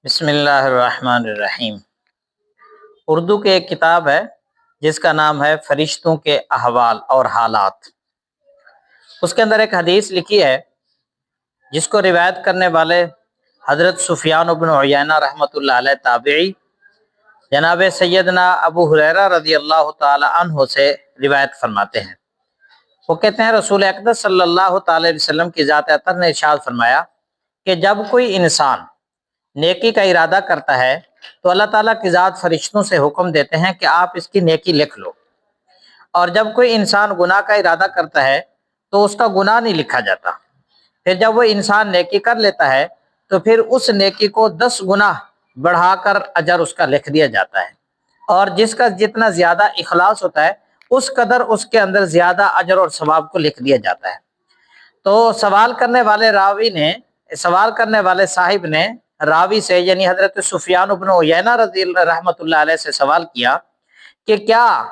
بسم اللہ الرحمن الرحیم۔ اردو کی ایک کتاب ہے جس کا نام ہے فرشتوں کے احوال اور حالات۔ اس کے اندر ایک حدیث لکھی ہے جس کو روایت کرنے والے حضرت سفیان بن عیینہ رحمۃ اللہ علیہ تابعی جناب سیدنا ابو ہریرہ رضی اللہ تعالی عنہ سے روایت فرماتے ہیں۔ وہ کہتے ہیں رسول اقدس صلی اللہ تعالی علیہ وسلم کی ذات اطہر نے ارشاد فرمایا کہ جب کوئی انسان نیکی کا ارادہ کرتا ہے تو اللہ تعالیٰ کی ذات فرشتوں سے حکم دیتے ہیں کہ آپ اس کی نیکی لکھ لو، اور جب کوئی انسان گناہ کا ارادہ کرتا ہے تو اس کا گناہ نہیں لکھا جاتا۔ پھر جب وہ انسان نیکی کر لیتا ہے تو پھر اس نیکی کو 10 گنا بڑھا کر اجر اس کا لکھ دیا جاتا ہے، اور جس کا جتنا زیادہ اخلاص ہوتا ہے اس قدر اس کے اندر زیادہ اجر اور ثواب کو لکھ دیا جاتا ہے۔ تو سوال کرنے والے صاحب نے راوی سے یعنی حضرت سفیان بن عیینہ رحمۃ اللہ علیہ سے سوال کیا کہ کیا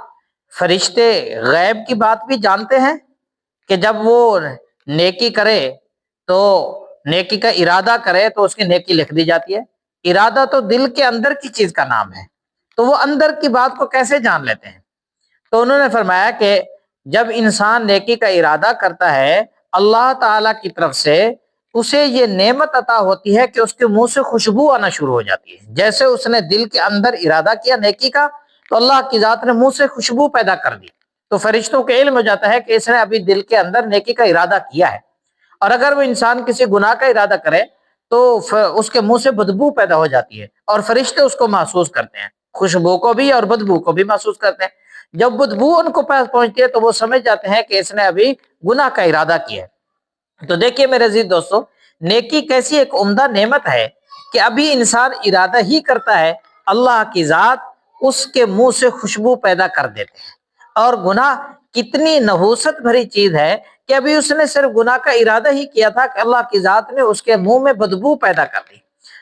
فرشتے غیب کی بات بھی جانتے ہیں کہ جب وہ نیکی کرے تو نیکی کا ارادہ کرے تو اس کی نیکی لکھ دی جاتی ہے؟ ارادہ تو دل کے اندر کی چیز کا نام ہے، تو وہ اندر کی بات کو کیسے جان لیتے ہیں؟ تو انہوں نے فرمایا کہ جب انسان نیکی کا ارادہ کرتا ہے اللہ تعالی کی طرف سے اسے یہ نعمت عطا ہوتی ہے کہ اس کے منہ سے خوشبو آنا شروع ہو جاتی ہے۔ جیسے اس نے دل کے اندر ارادہ کیا نیکی کا تو اللہ کی ذات نے منہ سے خوشبو پیدا کر دی، تو فرشتوں کے علم ہو جاتا ہے کہ اس نے ابھی دل کے اندر نیکی کا ارادہ کیا ہے۔ اور اگر وہ انسان کسی گناہ کا ارادہ کرے تو اس کے منہ سے بدبو پیدا ہو جاتی ہے، اور فرشتے اس کو محسوس کرتے ہیں، خوشبو کو بھی اور بدبو کو بھی محسوس کرتے ہیں۔ جب بدبو ان کو پاس پہنچتی ہے تو وہ سمجھ جاتے ہیں کہ اس نے ابھی گناہ کا ارادہ کیا ہے۔ تو دیکھیے میرے عزیز دوستو، نیکی کیسی ایک عمدہ نعمت ہے کہ ابھی انسان ارادہ ہی کرتا ہے اللہ کی ذات اس کے منہ سے خوشبو پیدا کر دیتے ہیں، اور گناہ کتنی نحوست بھری چیز ہے کہ ابھی اس نے صرف گناہ کا ارادہ ہی کیا تھا کہ اللہ کی ذات نے اس کے منہ میں بدبو پیدا کر دی۔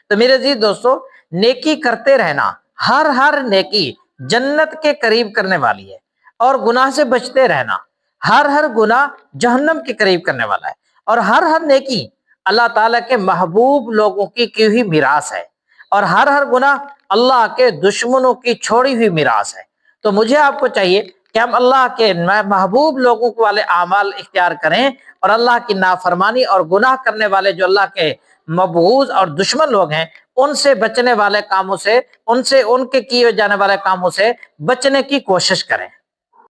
تو میرے عزیز دوستو، نیکی کرتے رہنا، ہر نیکی جنت کے قریب کرنے والی ہے، اور گناہ سے بچتے رہنا، ہر گناہ جہنم کے قریب کرنے والا ہے، اور ہر نیکی اللہ تعالیٰ کے محبوب لوگوں کی ہوئی میراث ہے، اور ہر گناہ اللہ کے دشمنوں کی چھوڑی ہوئی میراث ہے۔ تو مجھے آپ کو چاہیے کہ ہم اللہ کے محبوب لوگوں والے اعمال اختیار کریں، اور اللہ کی نافرمانی اور گناہ کرنے والے جو اللہ کے مبغوض اور دشمن لوگ ہیں ان سے بچنے والے کاموں سے، ان کے کیے جانے والے کاموں سے بچنے کی کوشش کریں۔